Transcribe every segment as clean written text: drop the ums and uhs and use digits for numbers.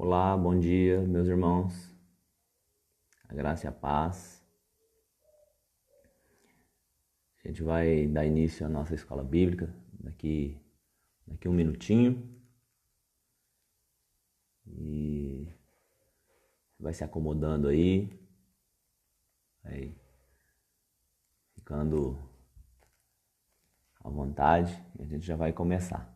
Olá, bom dia, meus irmãos. A graça e a paz. A gente vai dar início à nossa escola bíblica daqui um minutinho. E vai se acomodando aí, ficando à vontade, e a gente já vai começar.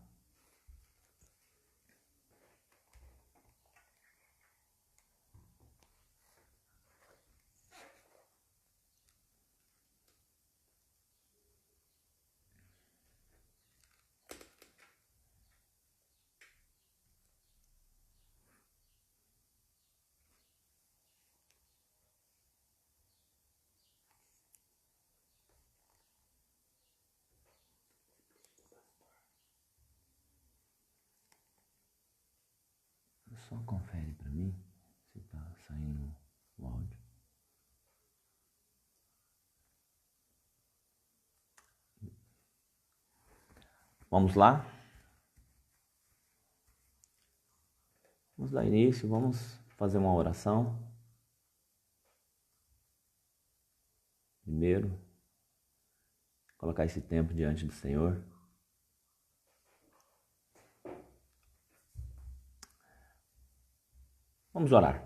Só confere para mim se tá saindo o áudio. Vamos lá? Vamos dar início, vamos fazer uma oração. Primeiro, colocar esse tempo diante do Senhor. Vamos orar.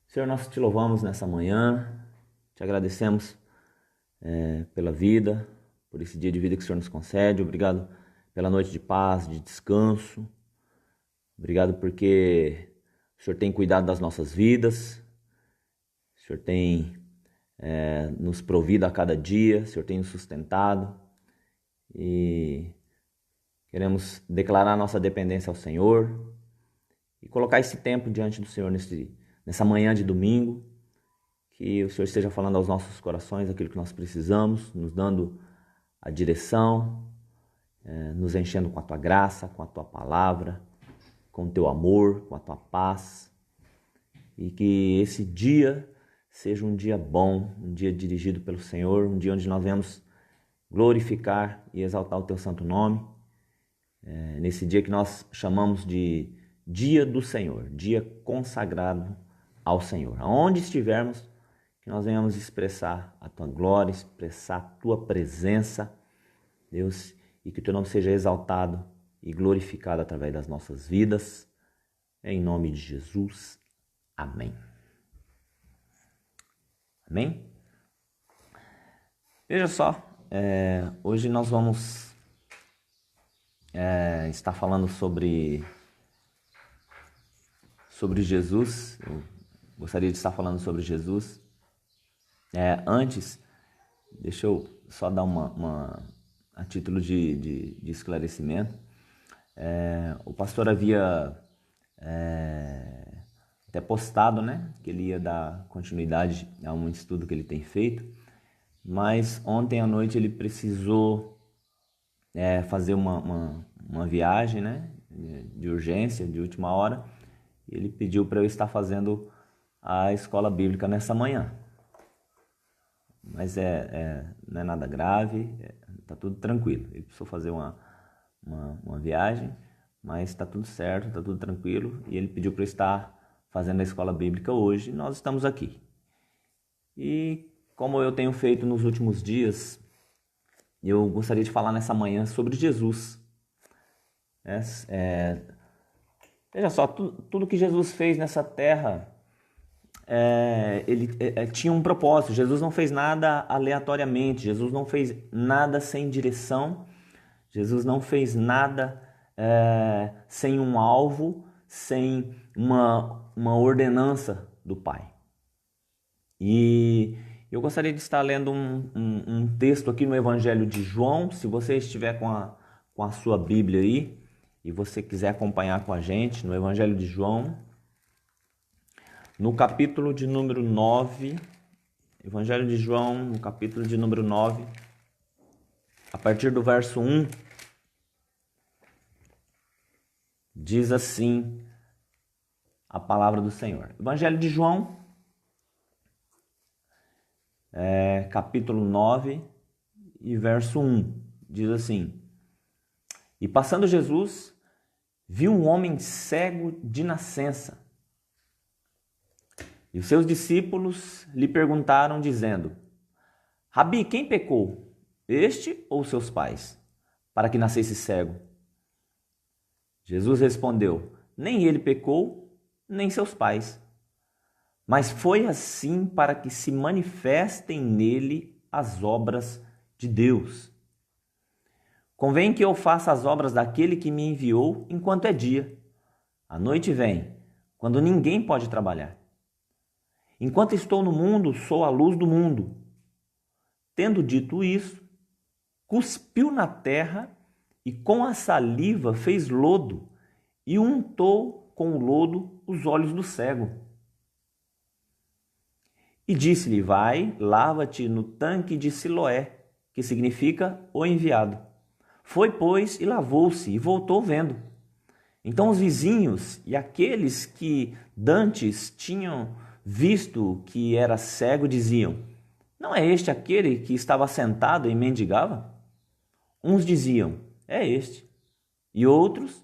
Senhor, nós te louvamos nessa manhã, te agradecemos pela vida, por esse dia de vida que o Senhor nos concede. Obrigado pela noite de paz, de descanso. Obrigado porque o Senhor tem cuidado das nossas vidas, o Senhor tem nos provido a cada dia, o Senhor tem nos sustentado e queremos declarar nossa dependência ao Senhor e colocar esse tempo diante do Senhor nessa manhã de domingo, que o Senhor esteja falando aos nossos corações aquilo que nós precisamos, nos dando a direção, nos enchendo com a Tua graça, com a Tua palavra, com o Teu amor, com a Tua paz, e que esse dia seja um dia bom, um dia dirigido pelo Senhor, um dia onde nós venhamos glorificar e exaltar o Teu santo nome, nesse dia que nós chamamos de Dia do Senhor, dia consagrado ao Senhor. Aonde estivermos, que nós venhamos expressar a Tua glória, expressar a Tua presença, Deus, e que o Teu nome seja exaltado e glorificado através das nossas vidas. Em nome de Jesus. Amém. Amém? Veja só, hoje nós vamos estar falando sobre Jesus. Eu gostaria de estar falando sobre Jesus. Antes, deixa eu só dar a título de esclarecimento. O pastor havia até postado, né, que ele ia dar continuidade a um estudo que ele tem feito, mas ontem à noite ele precisou fazer uma viagem, né, de urgência, de última hora, e ele pediu para eu estar fazendo a escola bíblica nessa manhã. Mas não é nada grave, tá tudo tranquilo. Ele precisou fazer uma viagem, mas está tudo certo, está tudo tranquilo, e ele pediu para eu estar fazendo a escola bíblica hoje. Nós estamos aqui. E como eu tenho feito nos últimos dias, eu gostaria de falar nessa manhã sobre Jesus. Veja só, tudo que Jesus fez nessa terra, ele tinha um propósito. Jesus não fez nada aleatoriamente, Jesus não fez nada sem direção, Jesus não fez nada sem um alvo, sem uma ordenança do Pai. E eu gostaria de estar lendo um texto aqui no Evangelho de João. Se você estiver com a sua Bíblia aí e você quiser acompanhar com a gente no Evangelho de João, no capítulo de número 9, Evangelho de João, no capítulo de número 9, a partir do verso 1, diz assim a palavra do Senhor. Evangelho de João, capítulo 9 e verso 1, diz assim: E passando Jesus, viu um homem cego de nascença. E os seus discípulos lhe perguntaram, dizendo: Rabi, quem pecou, este ou seus pais, para que nascesse cego? Jesus respondeu: Nem ele pecou, nem seus pais. Mas foi assim para que se manifestem nele as obras de Deus. Convém que eu faça as obras daquele que me enviou enquanto é dia. A noite vem, quando ninguém pode trabalhar. Enquanto estou no mundo, sou a luz do mundo. Tendo dito isso, cuspiu na terra e com a saliva fez lodo e untou com o lodo os olhos do cego. E disse-lhe: Vai, lava-te no tanque de Siloé, que significa o enviado. Foi, pois, e lavou-se e voltou vendo. Então os vizinhos e aqueles que dantes tinham visto que era cego diziam: Não é este aquele que estava sentado e mendigava? Uns diziam: É este. E outros: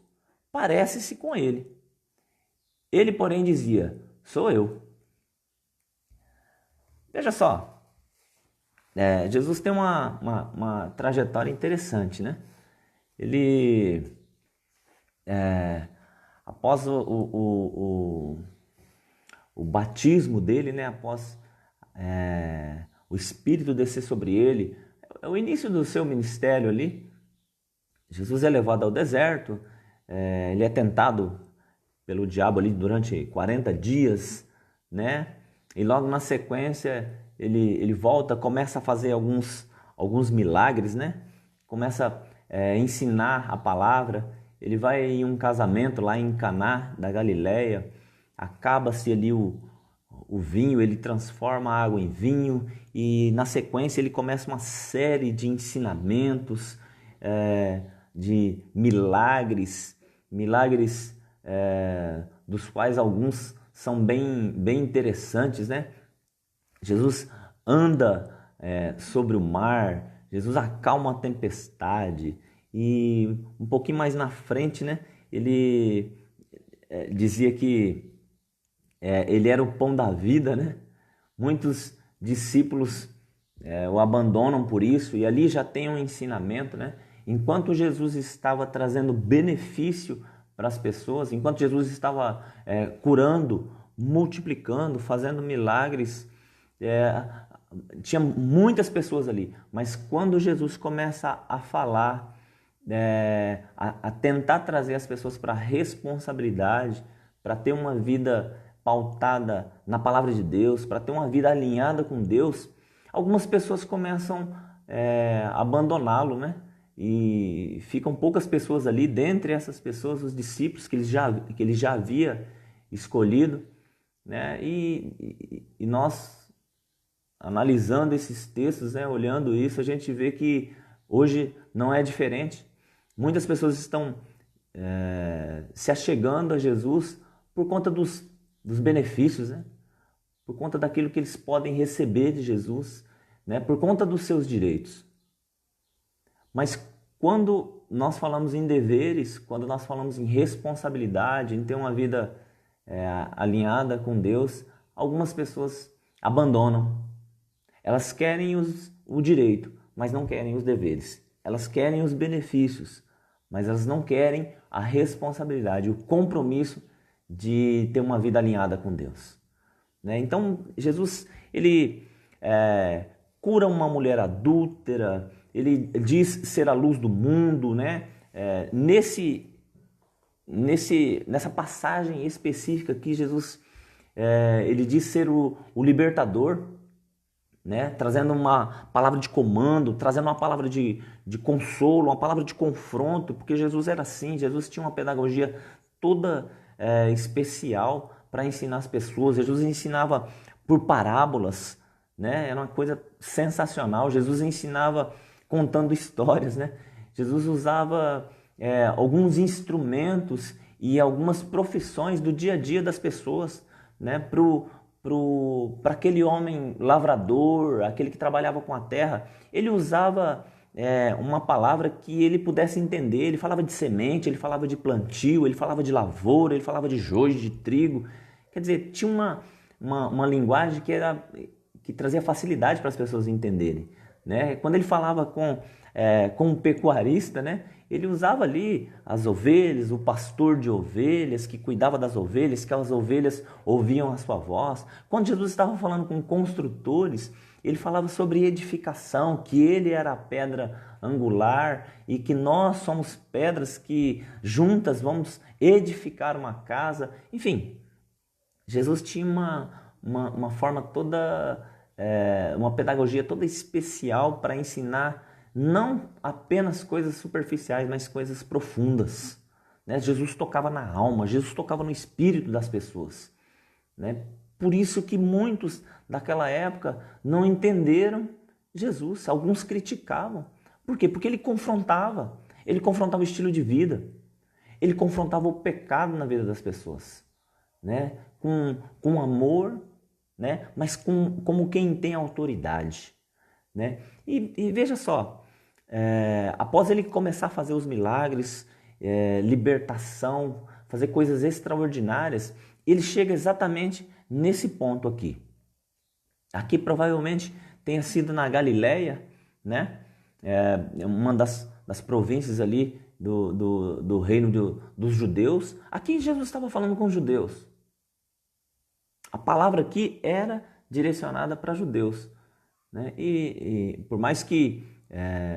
Parece-se com ele. Ele, porém, dizia: Sou eu. Veja só, Jesus tem uma trajetória interessante, né? Ele, após o batismo dele, né? Após o Espírito descer sobre ele, o início do seu ministério ali, Jesus é levado ao deserto, ele é tentado pelo diabo ali durante 40 dias, né? E logo na sequência ele volta, começa a fazer alguns milagres, né? Começa a ensinar a palavra. Ele vai em um casamento lá em Caná da Galileia, acaba-se ali o vinho, ele transforma a água em vinho e na sequência ele começa uma série de ensinamentos, de milagres dos quais alguns são bem interessantes, né? Jesus anda sobre o mar, Jesus acalma a tempestade e um pouquinho mais na frente, né? Ele dizia que ele era o pão da vida, né? Muitos discípulos o abandonam por isso e ali já tem um ensinamento, né? Enquanto Jesus estava trazendo benefício para as pessoas, enquanto Jesus estava curando, multiplicando, fazendo milagres, tinha muitas pessoas ali, mas quando Jesus começa a falar, a tentar trazer as pessoas para a responsabilidade, para ter uma vida pautada na palavra de Deus, para ter uma vida alinhada com Deus, algumas pessoas começam a abandoná-lo, né? E ficam poucas pessoas ali, dentre essas pessoas, os discípulos que ele já havia escolhido, né? E nós, analisando esses textos, né, olhando isso, a gente vê que hoje não é diferente. Muitas pessoas estão se achegando a Jesus por conta dos benefícios, né? Por conta daquilo que eles podem receber de Jesus, né? Por conta dos seus direitos. Mas quando nós falamos em deveres, quando nós falamos em responsabilidade, em ter uma vida alinhada com Deus, algumas pessoas abandonam. Elas querem o direito, mas não querem os deveres. Elas querem os benefícios, mas elas não querem a responsabilidade, o compromisso de ter uma vida alinhada com Deus, né? Então, Jesus, ele cura uma mulher adúltera, ele diz ser a luz do mundo, né? Nessa passagem específica aqui, Jesus ele diz ser o libertador, né? Trazendo uma palavra de comando, trazendo uma palavra de consolo, uma palavra de confronto, porque Jesus era assim, Jesus tinha uma pedagogia toda especial para ensinar as pessoas. Jesus ensinava por parábolas, né? Era uma coisa sensacional. Jesus ensinava contando histórias, né? Jesus usava alguns instrumentos e algumas profissões do dia a dia das pessoas, né? Para aquele homem lavrador, aquele que trabalhava com a terra, ele usava uma palavra que ele pudesse entender. Ele falava de semente, ele falava de plantio, ele falava de lavoura, ele falava de joio, de trigo. Quer dizer, tinha uma linguagem que trazia facilidade para as pessoas entenderem, né? Quando ele falava com um pecuarista, né? Ele usava ali as ovelhas, o pastor de ovelhas que cuidava das ovelhas, que as ovelhas ouviam a sua voz. Quando Jesus estava falando com construtores, ele falava sobre edificação, que ele era a pedra angular e que nós somos pedras que juntas vamos edificar uma casa. Enfim, Jesus tinha uma forma toda, uma pedagogia toda especial para ensinar não apenas coisas superficiais, mas coisas profundas, né? Jesus tocava na alma, Jesus tocava no espírito das pessoas, né? Por isso que muitos daquela época não entenderam Jesus, alguns criticavam. Por quê? Porque ele confrontava o estilo de vida, ele confrontava o pecado na vida das pessoas, né? Com amor, né? Mas como quem tem autoridade, né? E veja só, após ele começar a fazer os milagres, libertação, fazer coisas extraordinárias, ele chega exatamente nesse ponto aqui. Aqui provavelmente tenha sido na Galileia, né? Uma das províncias ali do reino dos judeus. Aqui Jesus estava falando com os judeus. A palavra aqui era direcionada para judeus, né? E por mais que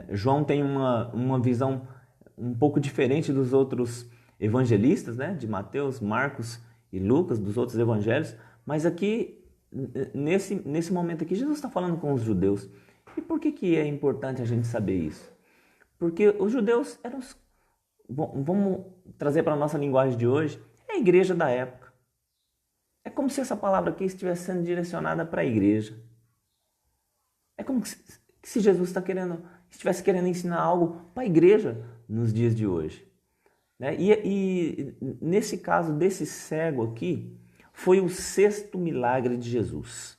João tenha uma visão um pouco diferente dos outros evangelistas, né? De Mateus, Marcos e Lucas, dos outros evangelhos, mas aqui, nesse momento aqui, Jesus está falando com os judeus. E por que é importante a gente saber isso? Porque os judeus eram, vamos trazer para a nossa linguagem de hoje, a igreja da época. É como se essa palavra aqui estivesse sendo direcionada para a igreja. É como se Jesus estivesse querendo ensinar algo para a igreja nos dias de hoje, né? E nesse caso desse cego aqui, foi o 6º milagre de Jesus.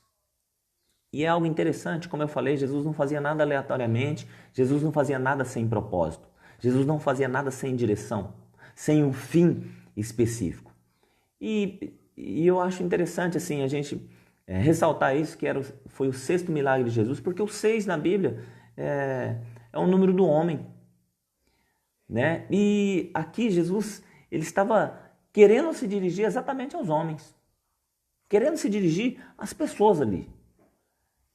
E é algo interessante, como eu falei, Jesus não fazia nada aleatoriamente, Jesus não fazia nada sem propósito, Jesus não fazia nada sem direção, sem um fim específico. E eu acho interessante assim a gente ressaltar isso, que foi o 6º milagre de Jesus, porque o 6 na Bíblia é o número do homem, né? E aqui Jesus, ele estava querendo se dirigir exatamente aos homens, querendo se dirigir às pessoas ali,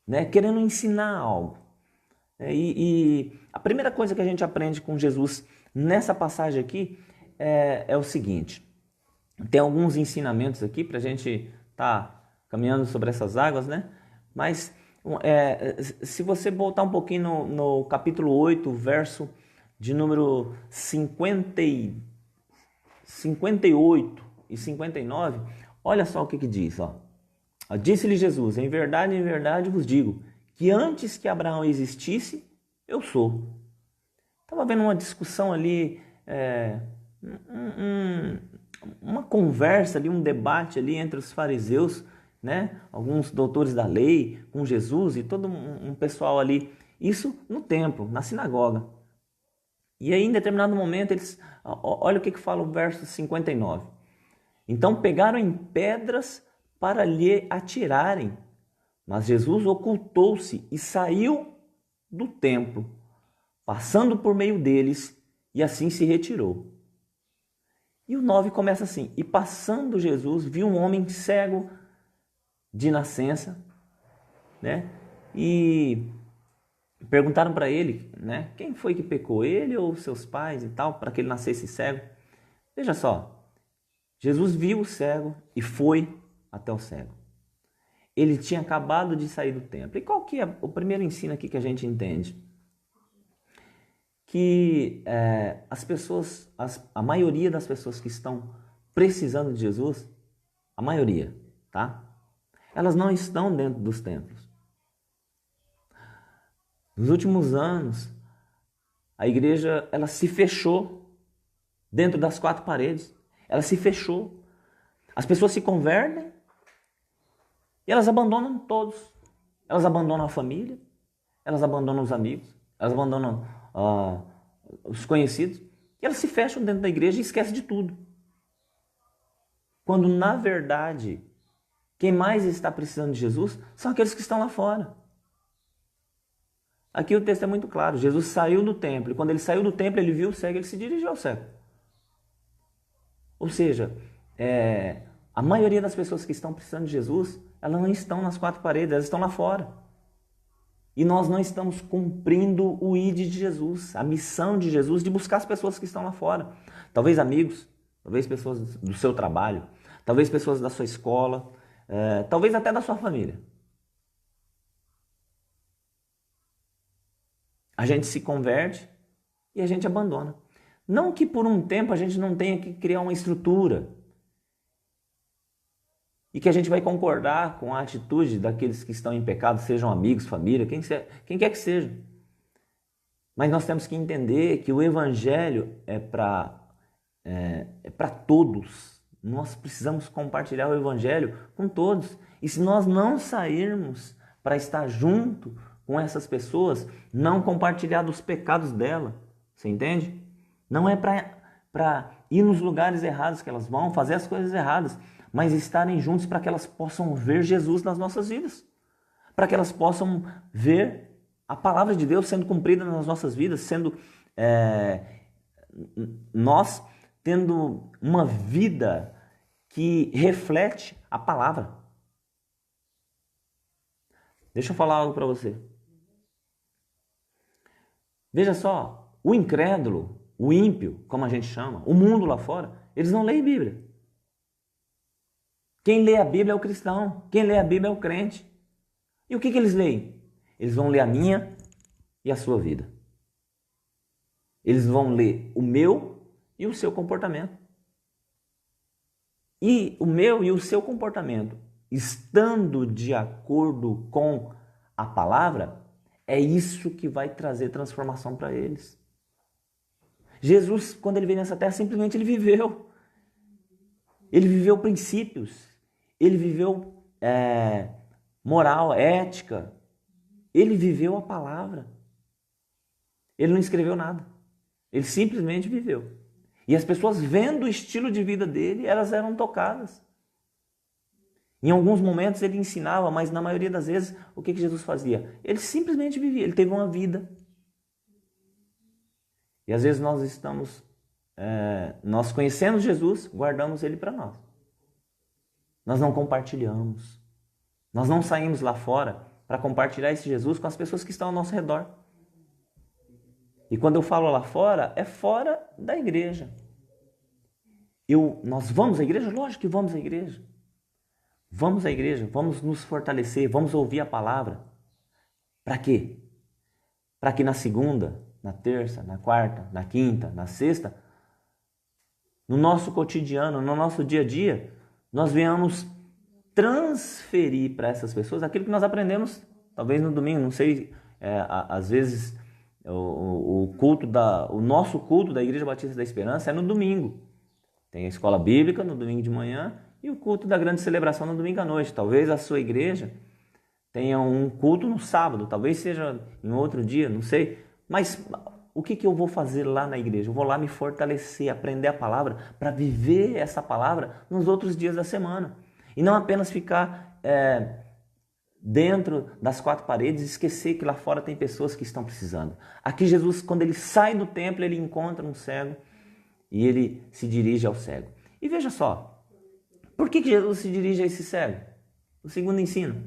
né? Querendo ensinar algo. E a primeira coisa que a gente aprende com Jesus nessa passagem aqui é o seguinte: tem alguns ensinamentos aqui para a gente estar caminhando sobre essas águas, né? Mas se você voltar um pouquinho no capítulo 8, verso de número 58 e 59, olha só o que diz, ó. Disse-lhe Jesus: em verdade vos digo, que antes que Abraão existisse, eu sou. Estava havendo uma discussão ali, uma conversa ali, um debate ali entre os fariseus, né? Alguns doutores da lei com Jesus e todo um pessoal ali. Isso no templo, na sinagoga. E aí, em determinado momento, olha o que fala o verso 59. Então pegaram em pedras para lhe atirarem, mas Jesus ocultou-se e saiu do templo, passando por meio deles, e assim se retirou. E o 9 começa assim: e passando Jesus, viu um homem cego de nascença, né? E perguntaram para ele, né? Quem foi que pecou, ele ou seus pais e tal, para que ele nascesse cego? Veja só, Jesus viu o cego e foi até o cego. Ele tinha acabado de sair do templo. E qual que é o primeiro ensino aqui que a gente entende? Que as pessoas, a maioria das pessoas que estão precisando de Jesus, a maioria, tá? Elas não estão dentro dos templos. Nos últimos anos, a igreja ela se fechou dentro das 4 paredes. Ela se fechou. As pessoas se convertem e elas abandonam todos. Elas abandonam a família, elas abandonam os amigos, elas abandonam os conhecidos, e elas se fecham dentro da igreja e esquecem de tudo. Quando, na verdade, quem mais está precisando de Jesus são aqueles que estão lá fora. Aqui o texto é muito claro. Jesus saiu do templo. E quando ele saiu do templo, ele viu o cego, ele se dirigiu ao cego. Ou seja, a maioria das pessoas que estão precisando de Jesus, elas não estão nas quatro paredes, elas estão lá fora. E nós não estamos cumprindo o ID de Jesus, a missão de Jesus de buscar as pessoas que estão lá fora. Talvez amigos, talvez pessoas do seu trabalho, talvez pessoas da sua escola, talvez até da sua família. A gente se converte e a gente abandona. Não que por um tempo a gente não tenha que criar uma estrutura e que a gente vai concordar com a atitude daqueles que estão em pecado, sejam amigos, família, quem quer que seja. Mas nós temos que entender que o Evangelho é para todos. Nós precisamos compartilhar o Evangelho com todos. E se nós não sairmos para estar junto com essas pessoas, não compartilhar dos pecados dela, você entende? Não é para ir nos lugares errados que elas vão, fazer as coisas erradas, mas estarem juntos para que elas possam ver Jesus nas nossas vidas, para que elas possam ver a palavra de Deus sendo cumprida nas nossas vidas, sendo nós tendo uma vida que reflete a palavra. Deixa eu falar algo para você. Veja só, o incrédulo, o ímpio, como a gente chama, o mundo lá fora, eles não leem Bíblia. Quem lê a Bíblia é o cristão, quem lê a Bíblia é o crente. E o que eles leem? Eles vão ler a minha e a sua vida. Eles vão ler o meu e o seu comportamento. E o meu e o seu comportamento, estando de acordo com a palavra, é isso que vai trazer transformação para eles. Jesus, quando ele veio nessa terra, simplesmente ele viveu. Ele viveu princípios. Ele viveu moral, ética. Ele viveu a palavra. Ele não escreveu nada. Ele simplesmente viveu. E as pessoas, vendo o estilo de vida dele, elas eram tocadas. Em alguns momentos ele ensinava, mas na maioria das vezes, o que Jesus fazia? Ele simplesmente vivia, ele teve uma vida. E às vezes nós conhecemos Jesus, guardamos ele para nós. Nós não compartilhamos. Nós não saímos lá fora para compartilhar esse Jesus com as pessoas que estão ao nosso redor. E quando eu falo lá fora, é fora da igreja. Nós vamos à igreja? Lógico que vamos à igreja. Vamos à igreja, vamos nos fortalecer, vamos ouvir a palavra. Para quê? Para que na segunda, na terça, na quarta, na quinta, na sexta, no nosso cotidiano, no nosso dia a dia, nós venhamos transferir para essas pessoas aquilo que nós aprendemos, talvez no domingo, não sei, às vezes o nosso culto da Igreja Batista da Esperança é no domingo. Tem a escola bíblica no domingo de manhã e o culto da grande celebração no domingo à noite. Talvez a sua igreja tenha um culto no sábado, talvez seja em outro dia, não sei. Mas o que eu vou fazer lá na igreja? Eu vou lá me fortalecer, aprender a palavra para viver essa palavra nos outros dias da semana. E não apenas ficar dentro das quatro paredes e esquecer que lá fora tem pessoas que estão precisando. Aqui Jesus, quando ele sai do templo, ele encontra um cego e ele se dirige ao cego. E veja só, por que Jesus se dirige a esse cego? O segundo ensino.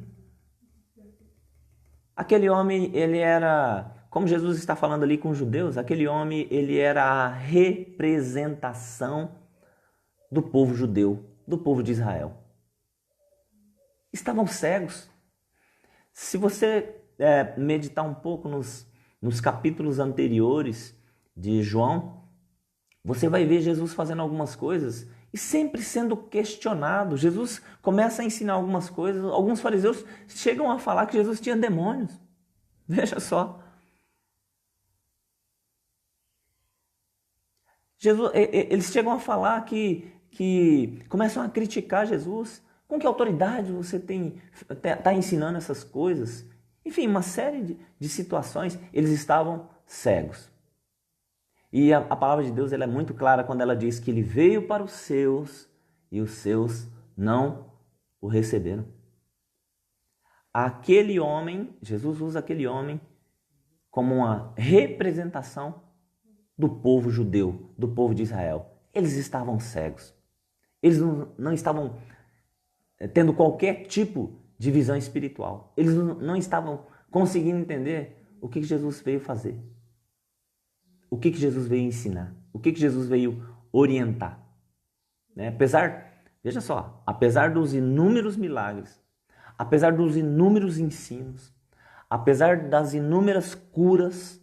Aquele homem, ele era, como Jesus está falando ali com os judeus, aquele homem, ele era a representação do povo judeu, do povo de Israel. Estavam cegos. Se você meditar um pouco nos capítulos anteriores de João, você vai ver Jesus fazendo algumas coisas e sempre sendo questionado. Jesus começa a ensinar algumas coisas. Alguns fariseus chegam a falar que Jesus tinha demônios. Veja só. Eles chegam a falar que começam a criticar Jesus. Com que autoridade você está ensinando essas coisas? Enfim, uma série de situações, eles estavam cegos. E a palavra de Deus ela é muito clara quando ela diz que ele veio para os seus e os seus não o receberam. Aquele homem, Jesus usa aquele homem como uma representação do povo judeu, do povo de Israel. Eles estavam cegos. Eles não estavam tendo qualquer tipo de visão espiritual. Eles não estavam conseguindo entender o que Jesus veio fazer. O que Jesus veio ensinar. O que Jesus veio orientar. Veja só, apesar dos inúmeros milagres, apesar dos inúmeros ensinos, apesar das inúmeras curas,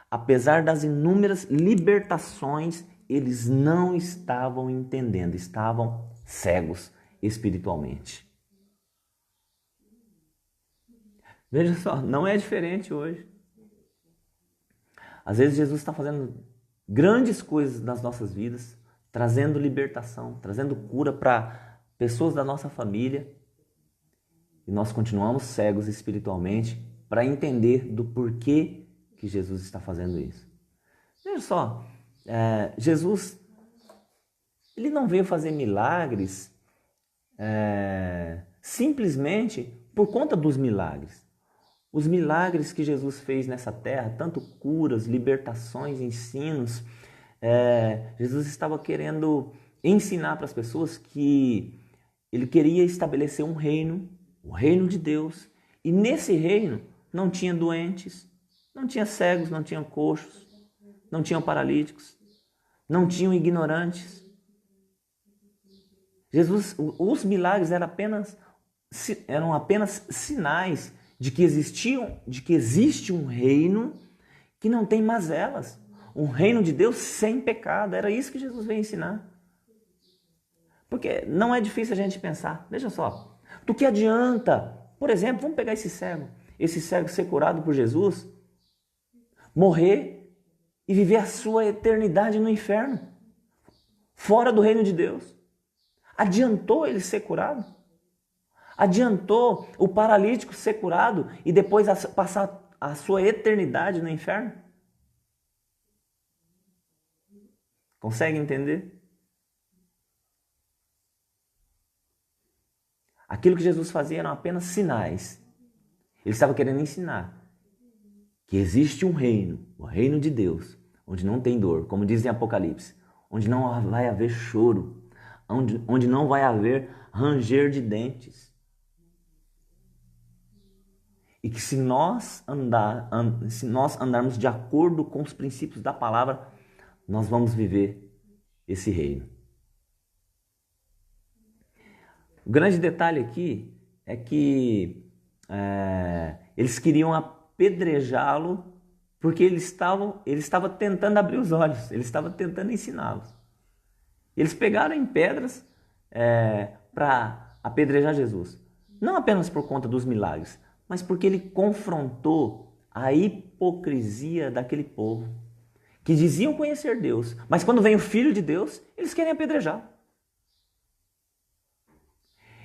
apesar das inúmeras libertações, eles não estavam entendendo, estavam cegos espiritualmente. Veja só, não é diferente hoje. Às vezes Jesus está fazendo grandes coisas nas nossas vidas, trazendo libertação, trazendo cura para pessoas da nossa família, e nós continuamos cegos espiritualmente para entender do porquê que Jesus está fazendo isso. Veja só, Jesus ele não veio fazer milagres simplesmente por conta dos milagres. Os milagres que Jesus fez nessa terra, tanto curas, libertações, ensinos, Jesus estava querendo ensinar para as pessoas que ele queria estabelecer um reino, o reino de Deus, e nesse reino não tinha doentes, não tinha cegos, não tinha coxos, não tinham paralíticos, não tinham ignorantes. Os milagres eram apenas sinais de que existe um reino que não tem mazelas, um reino de Deus sem pecado. Era isso que Jesus veio ensinar. Porque não é difícil a gente pensar. Veja só, do que adianta, por exemplo, vamos pegar esse cego ser curado por Jesus, morrer e viver a sua eternidade no inferno, fora do reino de Deus. Adiantou ele ser curado? Adiantou o paralítico ser curado e depois passar a sua eternidade no inferno? Consegue entender? Aquilo que Jesus fazia eram apenas sinais. Ele estava querendo ensinar que existe um reino, o reino de Deus, onde não tem dor, como diz em Apocalipse, onde não vai haver choro, onde não vai haver ranger de dentes. E que se nós andarmos de acordo com os princípios da palavra, nós vamos viver esse reino. O grande detalhe aqui é que eles queriam apedrejá-lo porque ele estava tentando abrir os olhos, ele estava tentando ensiná-los. Eles pegaram em pedras para apedrejar Jesus. Não apenas por conta dos milagres, mas porque ele confrontou a hipocrisia daquele povo, que diziam conhecer Deus, mas quando vem o Filho de Deus, eles querem apedrejar.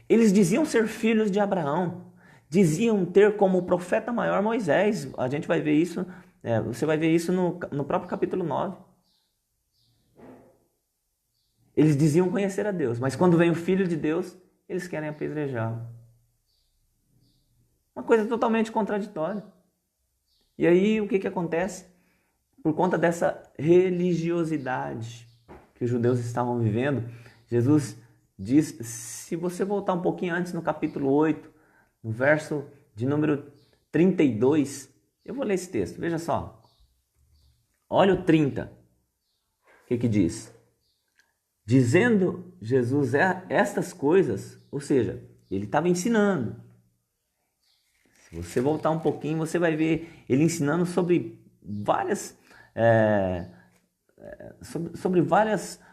Eles diziam ser filhos de Abraão, diziam ter como profeta maior Moisés. A gente vai ver isso, você vai ver isso no próprio capítulo 9. Eles diziam conhecer a Deus, mas quando vem o Filho de Deus, eles querem apedrejá-lo. Uma coisa totalmente contraditória. E aí o que acontece? Por conta dessa religiosidade que os judeus estavam vivendo, Jesus diz, se você voltar um pouquinho antes no capítulo 8, no verso de número 32, eu vou ler esse texto, veja só. Olha o 30, o que diz? Dizendo Jesus estas coisas, ou seja, ele estava ensinando. Se você voltar um pouquinho, você vai ver ele ensinando sobre várias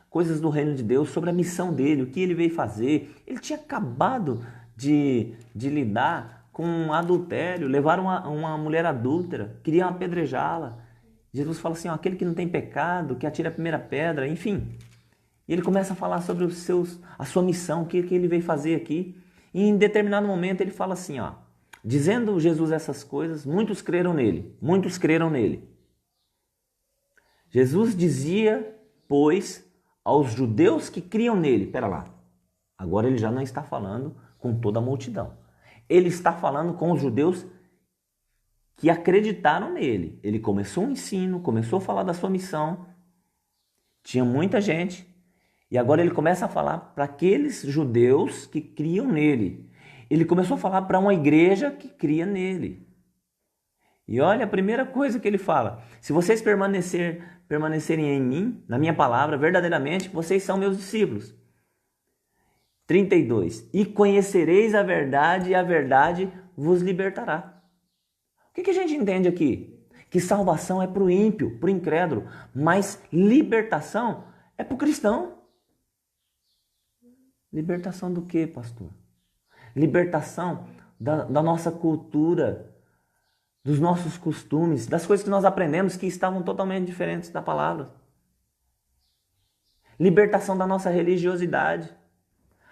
coisas do reino de Deus, sobre a missão dele, o que ele veio fazer. Ele tinha acabado de lidar com um adultério, levaram uma mulher adúltera, queriam apedrejá-la. Jesus fala assim, aquele que não tem pecado, que atire a primeira pedra, enfim. E ele começa a falar sobre a sua missão, o que ele veio fazer aqui. E em determinado momento ele fala assim, Dizendo Jesus essas coisas, muitos creram nele. Muitos creram nele. Jesus dizia, pois, aos judeus que criam nele. Pera lá. Agora ele já não está falando com toda a multidão. Ele está falando com os judeus que acreditaram nele. Ele começou um ensino, começou a falar da sua missão. Tinha muita gente. E agora ele começa a falar para aqueles judeus que criam nele. Ele começou a falar para uma igreja que cria nele. E olha a primeira coisa que ele fala. Se vocês permanecerem em mim, na minha palavra, verdadeiramente, vocês são meus discípulos. 32. E conhecereis a verdade e a verdade vos libertará. O que a gente entende aqui? Que salvação é para o ímpio, para o incrédulo, mas libertação é para o cristão. Libertação do quê, pastor? Libertação da nossa cultura, dos nossos costumes, das coisas que nós aprendemos que estavam totalmente diferentes da palavra. Libertação da nossa religiosidade.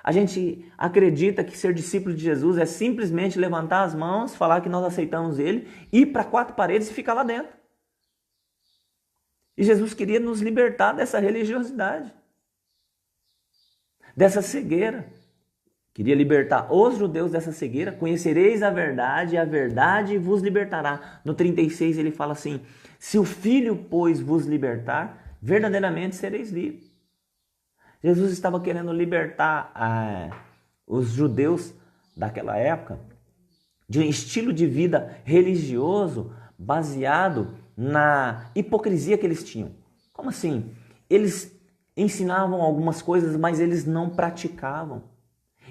A gente acredita que ser discípulo de Jesus é simplesmente levantar as mãos, falar que nós aceitamos Ele, ir para 4 paredes e ficar lá dentro. E Jesus queria nos libertar dessa religiosidade, dessa cegueira. Queria libertar os judeus dessa cegueira. Conhecereis a verdade, e a verdade vos libertará. No 36 ele fala assim, se o Filho, pois, vos libertar, verdadeiramente sereis livres. Jesus estava querendo libertar os judeus daquela época de um estilo de vida religioso baseado na hipocrisia que eles tinham. Como assim? Eles ensinavam algumas coisas, mas eles não praticavam.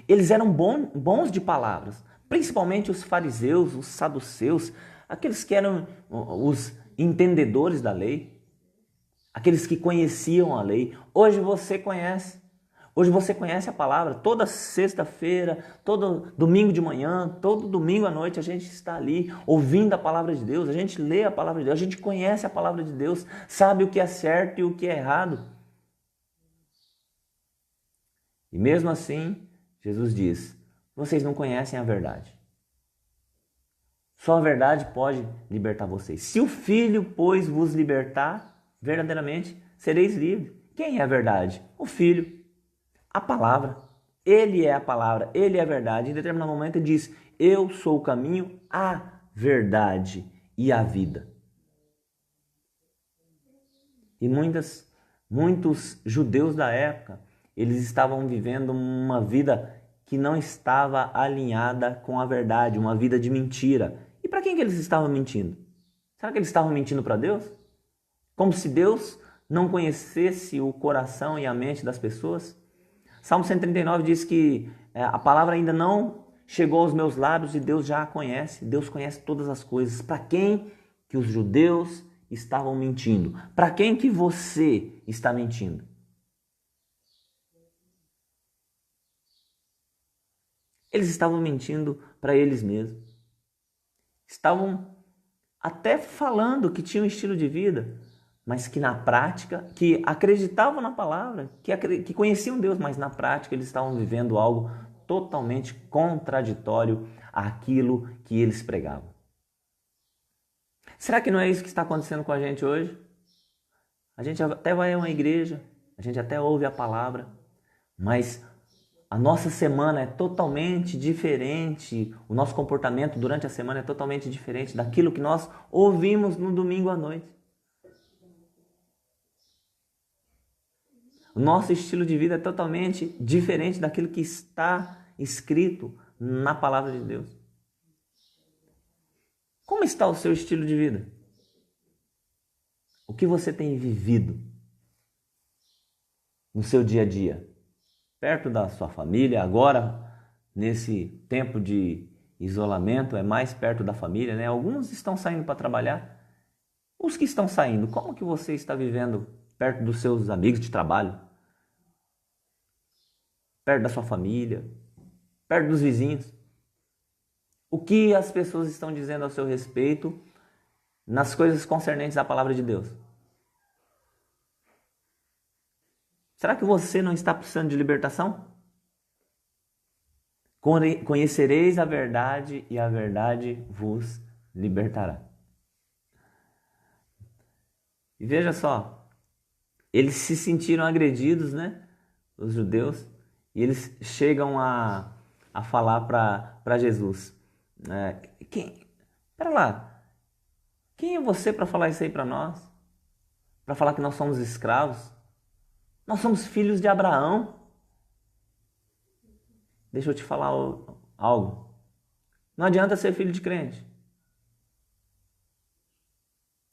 Eles eram bons de palavras, principalmente os fariseus, os saduceus, aqueles que eram os entendedores da lei. Aqueles que conheciam a lei. Hoje você conhece. Hoje você conhece a palavra. Toda sexta-feira, todo domingo de manhã, todo domingo à noite a gente está ali ouvindo a palavra de Deus. A gente lê a palavra de Deus. A gente conhece a palavra de Deus. Sabe o que é certo e o que é errado. E mesmo assim, Jesus diz, vocês não conhecem a verdade. Só a verdade pode libertar vocês. Se o Filho, pois, vos libertar, verdadeiramente sereis livres. Quem é a verdade? O Filho. A palavra. Ele é a palavra, ele é a verdade. Em determinado momento ele diz, eu sou o caminho, a verdade e a vida. E muitos judeus da época, eles estavam vivendo uma vida que não estava alinhada com a verdade, uma vida de mentira. E para quem que eles estavam mentindo? Será que eles estavam mentindo para Deus? Como se Deus não conhecesse o coração e a mente das pessoas? Salmo 139 diz que a palavra ainda não chegou aos meus lábios e Deus já a conhece. Deus conhece todas as coisas. Para quem que os judeus estavam mentindo? Para quem que você está mentindo? Eles estavam mentindo para eles mesmos. Estavam até falando que tinham um estilo de vida, mas que na prática, que acreditavam na palavra, que conheciam Deus, mas na prática eles estavam vivendo algo totalmente contraditório àquilo que eles pregavam. Será que não é isso que está acontecendo com a gente hoje? A gente até vai a uma igreja, a gente até ouve a palavra, mas a nossa semana é totalmente diferente, o nosso comportamento durante a semana é totalmente diferente daquilo que nós ouvimos no domingo à noite. O nosso estilo de vida é totalmente diferente daquilo que está escrito na palavra de Deus. Como está o seu estilo de vida? O que você tem vivido no seu dia a dia? Perto da sua família, agora, nesse tempo de isolamento, é mais perto da família, né? Alguns estão saindo para trabalhar. Os que estão saindo, como que você está vivendo perto dos seus amigos de trabalho? Perto da sua família? Perto dos vizinhos? O que as pessoas estão dizendo ao seu respeito nas coisas concernentes à palavra de Deus? Será que você não está precisando de libertação? Conhecereis a verdade e a verdade vos libertará. E veja só, eles se sentiram agredidos, né? Os judeus, e eles chegam a falar para Jesus. Pera lá, quem é você para falar isso aí para nós? Para falar que nós somos escravos? Nós somos filhos de Abraão. Deixa eu te falar algo. Não adianta ser filho de crente.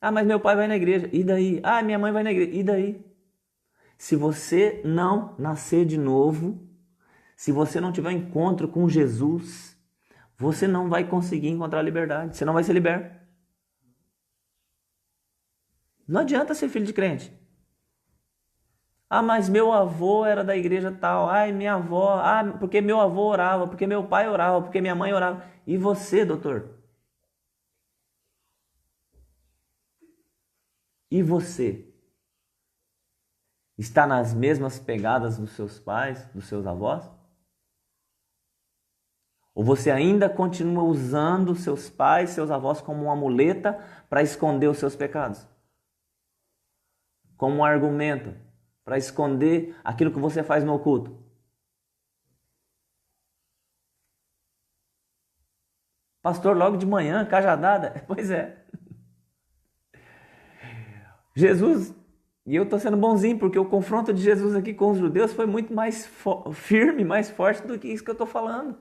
Ah, mas meu pai vai na igreja. E daí? Ah, minha mãe vai na igreja. E daí? Se você não nascer de novo, se você não tiver encontro com Jesus, você não vai conseguir encontrar liberdade. Você não vai ser liberto. Não adianta ser filho de crente. Ah, mas meu avô era da igreja tal. Ai, minha avó. Ah, porque meu avô orava, porque meu pai orava, porque minha mãe orava. E você, doutor? E você? Está nas mesmas pegadas dos seus pais, dos seus avós? Ou você ainda continua usando seus pais, seus avós como uma muleta para esconder os seus pecados? Como um argumento para esconder aquilo que você faz no oculto? Pastor, logo de manhã, cajadada? Pois é. Jesus, e eu estou sendo bonzinho, porque o confronto de Jesus aqui com os judeus foi muito mais firme, mais forte do que isso que eu estou falando.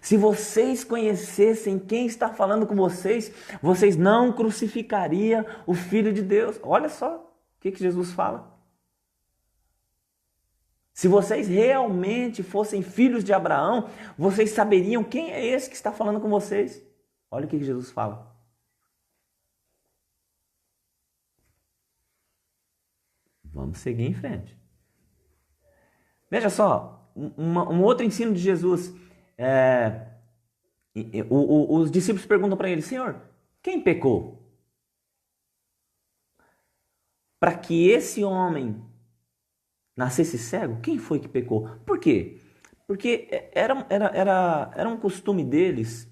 Se vocês conhecessem quem está falando com vocês, vocês não crucificariam o Filho de Deus. Olha só o que Jesus fala. Se vocês realmente fossem filhos de Abraão, vocês saberiam quem é esse que está falando com vocês. Olha o que Jesus fala. Vamos seguir em frente. Veja só, um outro ensino de Jesus. Os discípulos perguntam para ele: Senhor, quem pecou? Para que esse homem nascesse cego? Quem foi que pecou? Por quê? Porque era um costume deles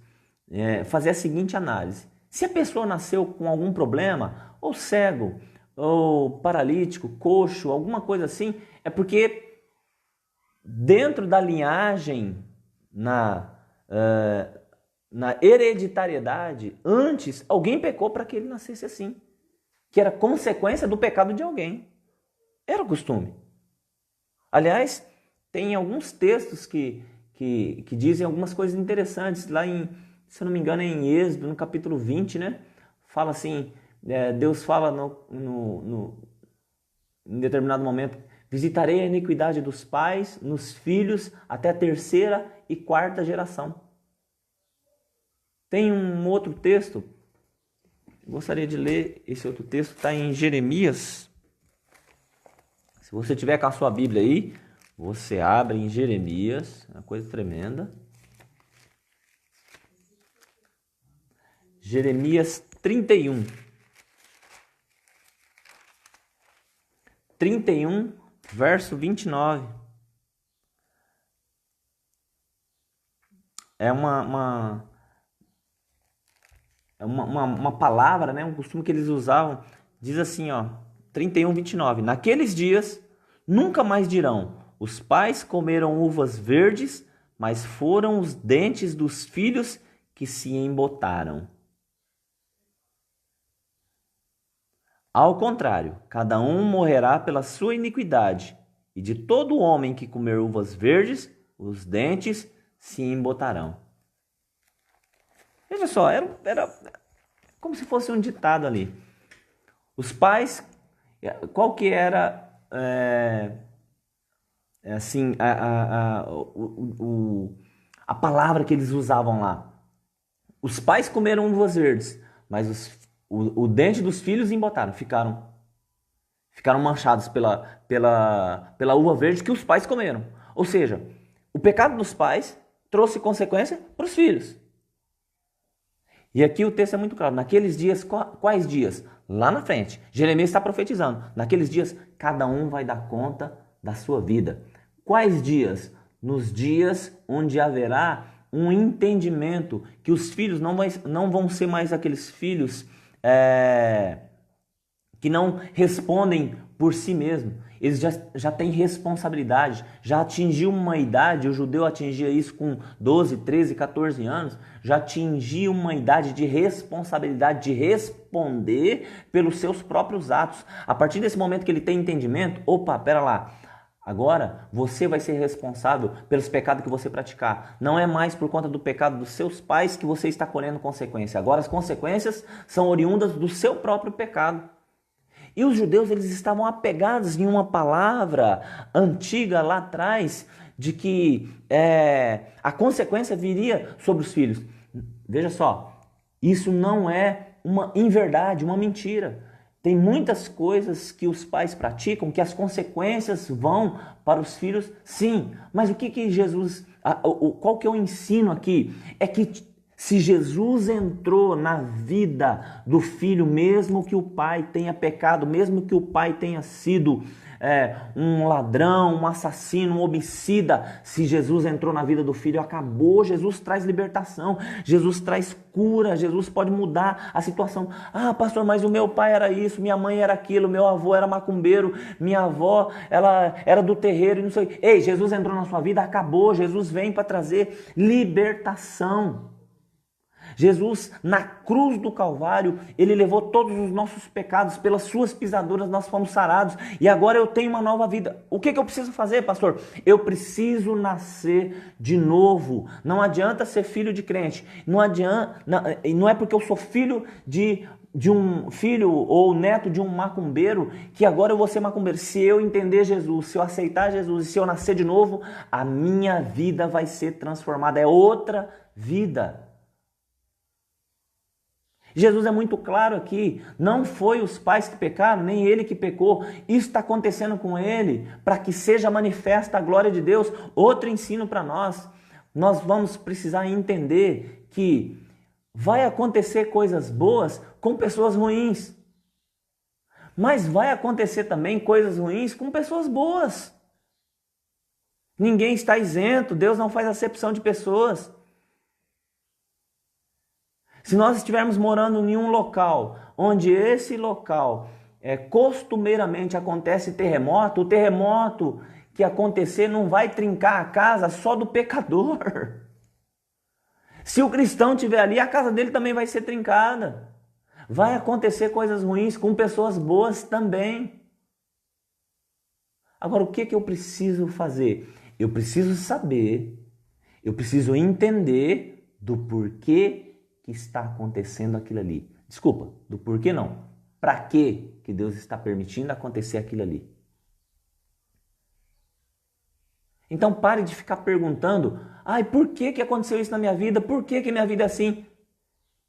fazer a seguinte análise. Se a pessoa nasceu com algum problema, ou cego, ou paralítico, coxo, alguma coisa assim, é porque dentro da linhagem, na hereditariedade, antes alguém pecou para que ele nascesse assim, que era consequência do pecado de alguém. Era o costume. Aliás, tem alguns textos que dizem algumas coisas interessantes. Lá em, se eu não me engano, é em Êxodo, no capítulo 20, né? Fala assim, Deus fala em determinado momento: visitarei a iniquidade dos pais nos filhos até a terceira e quarta geração. Tem um outro texto, gostaria de ler esse outro texto, está em Jeremias. Se você tiver com a sua Bíblia aí, você abre em Jeremias, é uma coisa tremenda. Jeremias 31. 31, verso 29. É uma palavra, né, um costume que eles usavam. Diz assim, ó, 31, 29. Naqueles dias, nunca mais dirão: os pais comeram uvas verdes, mas foram os dentes dos filhos que se embotaram. Ao contrário, cada um morrerá pela sua iniquidade, e de todo homem que comer uvas verdes, os dentes se embotarão. Veja só, era como se fosse um ditado ali. Os pais, qual que era assim a palavra que eles usavam lá? Os pais comeram uvas verdes, mas o dente dos filhos embotaram, ficaram manchados pela uva verde que os pais comeram. Ou seja, o pecado dos pais trouxe consequência para os filhos. E aqui o texto é muito claro. Naqueles dias, quais dias? Lá na frente. Jeremias está profetizando. Naqueles dias, cada um vai dar conta da sua vida. Quais dias? nos dias onde haverá um entendimento que os filhos não vão ser mais aqueles filhos que não respondem por si mesmos. Eles já têm responsabilidade, já atingiu uma idade, o judeu atingia isso com 12, 13, 14 anos, já atingia uma idade de responsabilidade, de responder pelos seus próprios atos. A partir desse momento que ele tem entendimento, opa, pera lá, agora você vai ser responsável pelos pecados que você praticar. Não é mais por conta do pecado dos seus pais que você está colhendo consequência. Agora as consequências são oriundas do seu próprio pecado. E os judeus, eles estavam apegados em uma palavra antiga lá atrás, de que a consequência viria sobre os filhos. Veja só, isso não é uma inverdade, uma mentira. Tem muitas coisas que os pais praticam que as consequências vão para os filhos, sim. Mas o que Jesus, qual que é o ensino aqui? É que se Jesus entrou na vida do filho, mesmo que o pai tenha pecado, mesmo que o pai tenha sido um ladrão, um assassino, um homicida, se Jesus entrou na vida do filho, acabou. Jesus traz libertação, Jesus traz cura, Jesus pode mudar a situação. Ah, pastor, mas o meu pai era isso, minha mãe era aquilo, meu avô era macumbeiro, minha avó ela era do terreiro e não sei. Ei, Jesus entrou na sua vida, acabou. Jesus vem para trazer libertação. Jesus, na cruz do Calvário, ele levou todos os nossos pecados, pelas suas pisaduras nós fomos sarados, e agora eu tenho uma nova vida. O que eu preciso fazer, pastor? Eu preciso nascer de novo. Não adianta ser filho de crente, não é porque eu sou filho de um filho ou neto de um macumbeiro que agora eu vou ser macumbeiro. Se eu entender Jesus, se eu aceitar Jesus e se eu nascer de novo, a minha vida vai ser transformada, é outra vida. Jesus é muito claro aqui, não foi os pais que pecaram, nem ele que pecou. Isso está acontecendo com ele para que seja manifesta a glória de Deus. Outro ensino para nós, nós vamos precisar entender que vai acontecer coisas boas com pessoas ruins, mas vai acontecer também coisas ruins com pessoas boas. Ninguém está isento, Deus não faz acepção de pessoas. Se nós estivermos morando em um local onde esse local costumeiramente acontece terremoto, o terremoto que acontecer não vai trincar a casa só do pecador. Se o cristão estiver ali, a casa dele também vai ser trincada. Vai acontecer coisas ruins com pessoas boas também. Agora, o que eu preciso fazer? Eu preciso saber, eu preciso entender do porquê que está acontecendo aquilo ali. Desculpa, do porquê não. Para que Deus está permitindo acontecer aquilo ali? Então pare de ficar perguntando, por que aconteceu isso na minha vida? Por que minha vida é assim?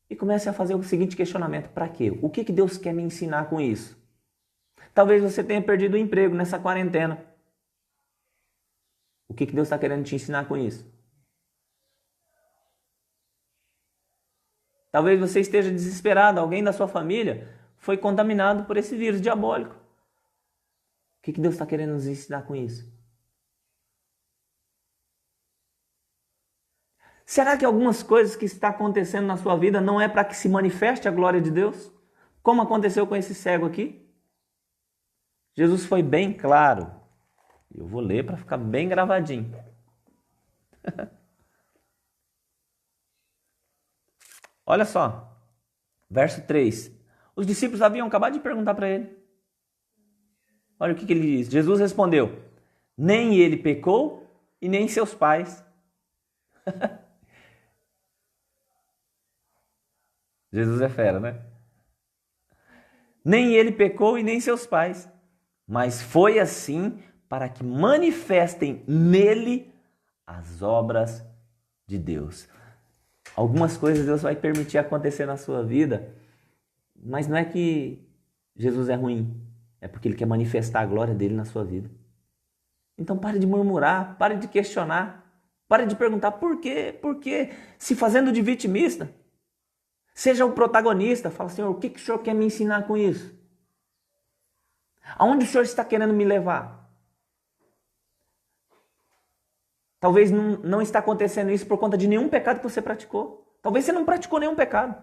E comece a fazer o seguinte questionamento, para quê? O que Deus quer me ensinar com isso? Talvez você tenha perdido o emprego nessa quarentena. O que Deus está querendo te ensinar com isso? Talvez você esteja desesperado, alguém da sua família foi contaminado por esse vírus diabólico. O que Deus está querendo nos ensinar com isso? Será que algumas coisas que estão acontecendo na sua vida não é para que se manifeste a glória de Deus? Como aconteceu com esse cego aqui? Jesus foi bem claro. Eu vou ler para ficar bem gravadinho. Olha só, verso 3. Os discípulos haviam acabado de perguntar para ele. Olha o que ele diz. Jesus respondeu, nem ele pecou e nem seus pais. Jesus é fera, né? Nem ele pecou e nem seus pais, mas foi assim para que manifestem nele as obras de Deus. Algumas coisas Deus vai permitir acontecer na sua vida, mas não é que Jesus é ruim, é porque Ele quer manifestar a glória dele na sua vida. Então pare de murmurar, pare de questionar, pare de perguntar por quê, se fazendo de vitimista. Seja o protagonista, fala, Senhor, o que o Senhor quer me ensinar com isso? Aonde o Senhor está querendo me levar? Talvez não está acontecendo isso por conta de nenhum pecado que você praticou. Talvez você não praticou nenhum pecado.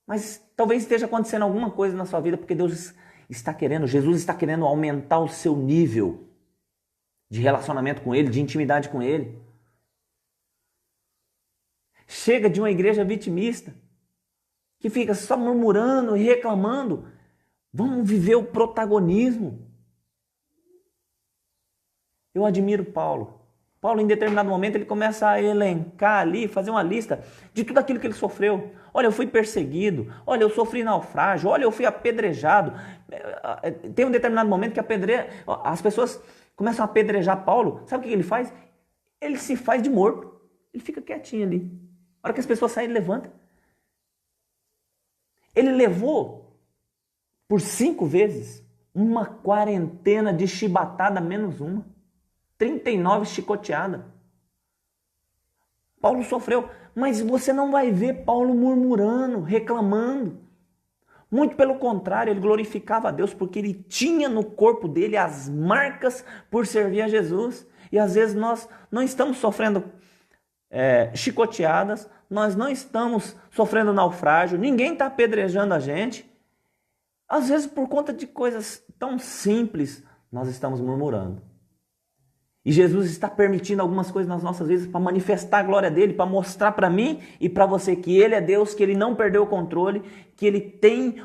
Mas talvez esteja acontecendo alguma coisa na sua vida porque Deus está querendo, Jesus está querendo aumentar o seu nível de relacionamento com Ele, de intimidade com Ele. Chega de uma igreja vitimista que fica só murmurando e reclamando. Vamos viver o protagonismo. Eu admiro Paulo. Paulo, em determinado momento, ele começa a elencar ali, fazer uma lista de tudo aquilo que ele sofreu. Olha, eu fui perseguido. Olha, eu sofri naufrágio. Olha, eu fui apedrejado. Tem um determinado momento que as pessoas começam a apedrejar Paulo. Sabe o que ele faz? Ele se faz de morto. Ele fica quietinho ali. A hora que as pessoas saem, ele levanta. Ele levou, por 5 vezes, uma quarentena de chibatada menos uma. 39 chicoteadas. Paulo sofreu, mas você não vai ver Paulo murmurando, reclamando. Muito pelo contrário, ele glorificava a Deus porque ele tinha no corpo dele as marcas por servir a Jesus. E às vezes nós não estamos sofrendo chicoteadas, nós não estamos sofrendo naufrágio, ninguém está apedrejando a gente. Às vezes por conta de coisas tão simples, nós estamos murmurando. E Jesus está permitindo algumas coisas nas nossas vidas para manifestar a glória dele, para mostrar para mim e para você que ele é Deus, que ele não perdeu o controle, que ele tem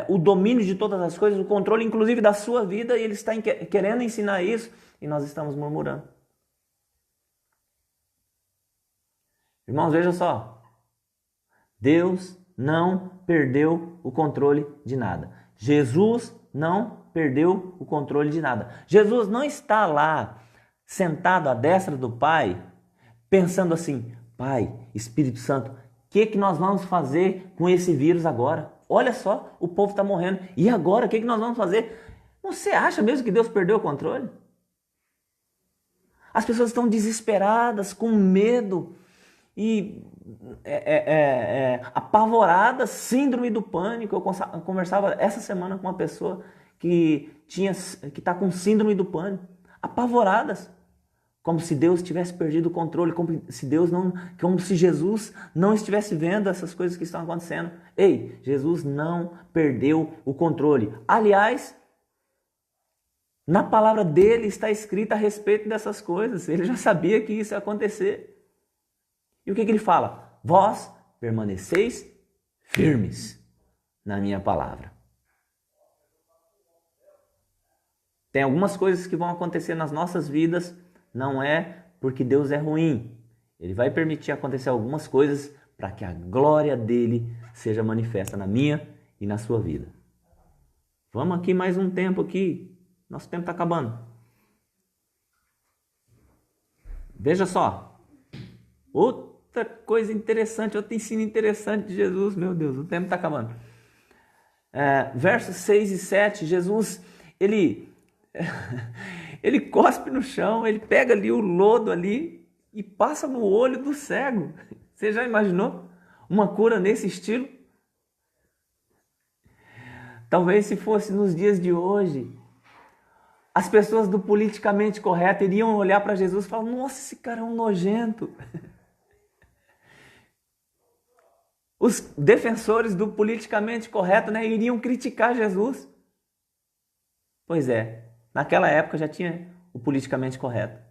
o domínio de todas as coisas, o controle inclusive da sua vida, e ele está querendo ensinar isso e nós estamos murmurando. Irmãos, veja só. Deus não perdeu o controle de nada. Jesus não perdeu o controle de nada. Jesus não está lá sentado à destra do Pai, pensando assim: Pai, Espírito Santo, o que nós vamos fazer com esse vírus agora? Olha só, o povo está morrendo. E agora, o que nós vamos fazer? Você acha mesmo que Deus perdeu o controle? As pessoas estão desesperadas, com medo e apavoradas, síndrome do pânico. Eu conversava essa semana com uma pessoa que está com síndrome do pânico, apavoradas, como se Deus tivesse perdido o controle, como se Jesus não estivesse vendo essas coisas que estão acontecendo. Ei, Jesus não perdeu o controle. Aliás, na palavra dele está escrito a respeito dessas coisas. Ele já sabia que isso ia acontecer. E o que ele fala? Vós permaneceis firmes na minha palavra. Tem algumas coisas que vão acontecer nas nossas vidas, não é porque Deus é ruim. Ele vai permitir acontecer algumas coisas para que a glória dele seja manifesta na minha e na sua vida. Vamos aqui mais um tempo aqui. Nosso tempo está acabando. Veja só. Outra coisa interessante, outro ensino interessante de Jesus. Meu Deus, o tempo está acabando. Versos 6 e 7, Jesus, ele cospe no chão, ele pega ali o lodo ali e passa no olho do cego. Você já imaginou uma cura nesse estilo? Talvez se fosse nos dias de hoje, as pessoas do politicamente correto iriam olhar para Jesus e falar: nossa, esse cara é um nojento. Os defensores do politicamente correto, iriam criticar Jesus. Pois é, naquela época já tinha o politicamente correto.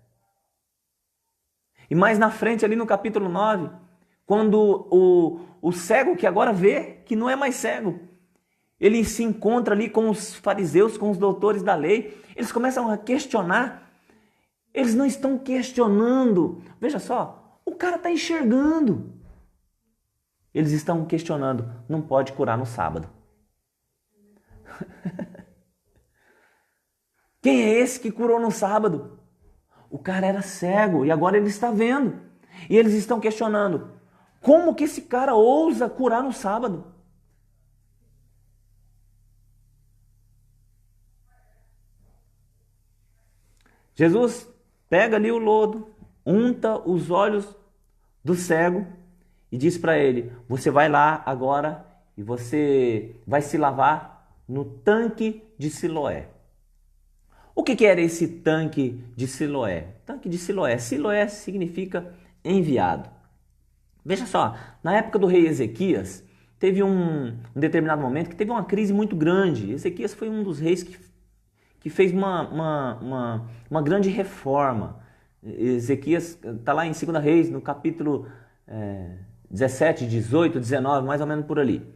E mais na frente, ali no capítulo 9, quando o cego que agora vê, que não é mais cego, ele se encontra ali com os fariseus, com os doutores da lei, eles começam a questionar. Eles não estão questionando. Veja só, o cara está enxergando. Eles estão questionando, não pode curar no sábado. Quem é esse que curou no sábado? O cara era cego e agora ele está vendo. E eles estão questionando, como que esse cara ousa curar no sábado? Jesus pega ali o lodo, unta os olhos do cego e diz para ele: você vai lá agora e você vai se lavar no tanque de Siloé. O que era esse tanque de Siloé? Tanque de Siloé. Siloé significa enviado. Veja só, na época do rei Ezequias, teve um determinado momento que teve uma crise muito grande. Ezequias foi um dos reis que fez uma grande reforma. Ezequias está lá em 2 Reis, no capítulo 17, 18, 19, mais ou menos por ali.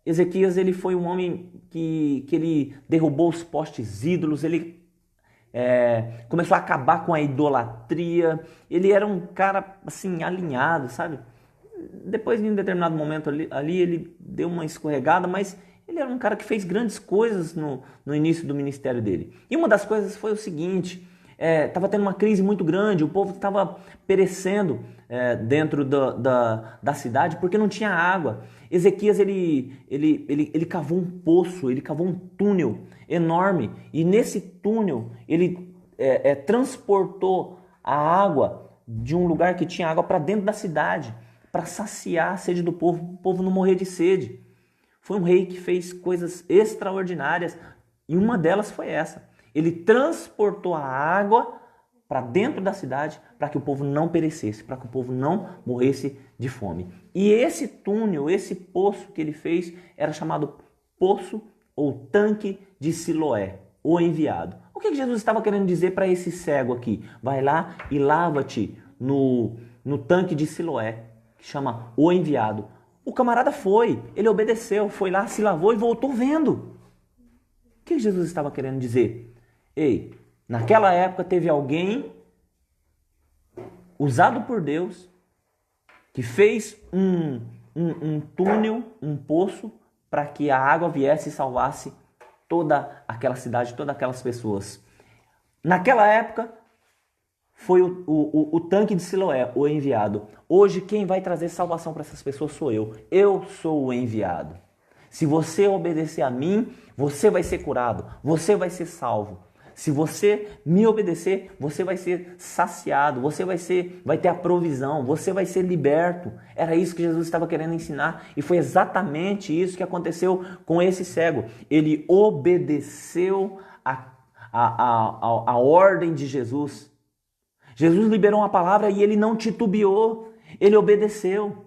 Ezequias ele foi um homem que ele derrubou os postes ídolos, ele começou a acabar com a idolatria. Ele era um cara assim alinhado, sabe? Depois de um determinado momento ali ele deu uma escorregada, mas ele era um cara que fez grandes coisas no início do ministério dele. E uma das coisas foi o seguinte: estava tendo uma crise muito grande, o povo estava perecendo dentro da cidade porque não tinha água. Ezequias ele cavou um poço, ele cavou um túnel enorme, e nesse túnel ele transportou a água de um lugar que tinha água para dentro da cidade, para saciar a sede do povo, o povo não morrer de sede. Foi um rei que fez coisas extraordinárias, e uma delas foi essa. Ele transportou a água para dentro da cidade para que o povo não perecesse, para que o povo não morresse de fome. E esse túnel, esse poço que ele fez, era chamado Poço ou Tanque de Siloé, o enviado. O que Jesus estava querendo dizer para esse cego aqui? Vai lá e lava-te no tanque de Siloé, que chama o enviado. O camarada ele obedeceu, foi lá, se lavou e voltou vendo. O que Jesus estava querendo dizer? Ei, naquela época teve alguém usado por Deus que fez um túnel, um poço, para que a água viesse e salvasse toda aquela cidade, todas aquelas pessoas. Naquela época foi o tanque de Siloé, o enviado. Hoje quem vai trazer salvação para essas pessoas sou eu. Eu sou o enviado. Se você obedecer a mim, você vai ser curado, você vai ser salvo. Se você me obedecer, você vai ser saciado, você vai ter a provisão, você vai ser liberto. Era isso que Jesus estava querendo ensinar, e foi exatamente isso que aconteceu com esse cego. Ele obedeceu a ordem de Jesus. Jesus liberou uma palavra e ele não titubeou, ele obedeceu.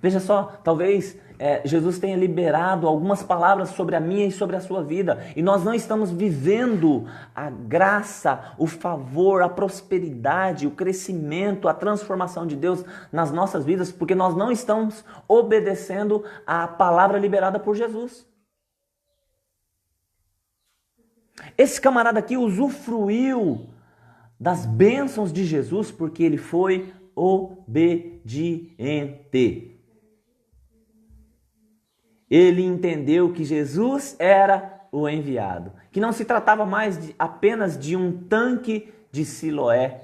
Veja só, talvez Jesus tenha liberado algumas palavras sobre a minha e sobre a sua vida, e nós não estamos vivendo a graça, o favor, a prosperidade, o crescimento, a transformação de Deus nas nossas vidas, porque nós não estamos obedecendo a palavra liberada por Jesus. Esse camarada aqui usufruiu das bênçãos de Jesus porque ele foi obediente. Ele entendeu que Jesus era o enviado, que não se tratava mais apenas de um tanque de Siloé,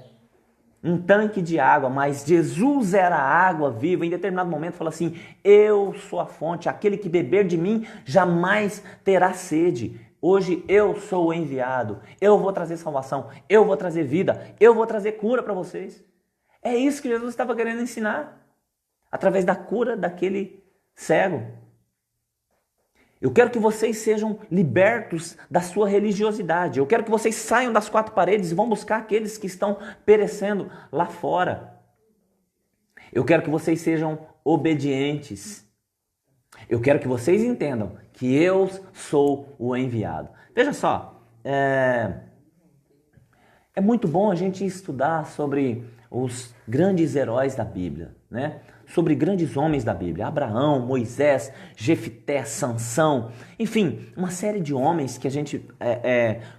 um tanque de água, mas Jesus era a água viva. Em determinado momento fala assim: eu sou a fonte, aquele que beber de mim jamais terá sede. Hoje eu sou o enviado, eu vou trazer salvação, eu vou trazer vida, eu vou trazer cura para vocês. É isso que Jesus estava querendo ensinar, através da cura daquele cego. Eu quero que vocês sejam libertos da sua religiosidade. Eu quero que vocês saiam das quatro paredes e vão buscar aqueles que estão perecendo lá fora. Eu quero que vocês sejam obedientes. Eu quero que vocês entendam que eu sou o enviado. Veja só, é muito bom a gente estudar sobre os grandes heróis da Bíblia, né? Sobre grandes homens da Bíblia: Abraão, Moisés, Jefté, Sansão, enfim, uma série de homens que a gente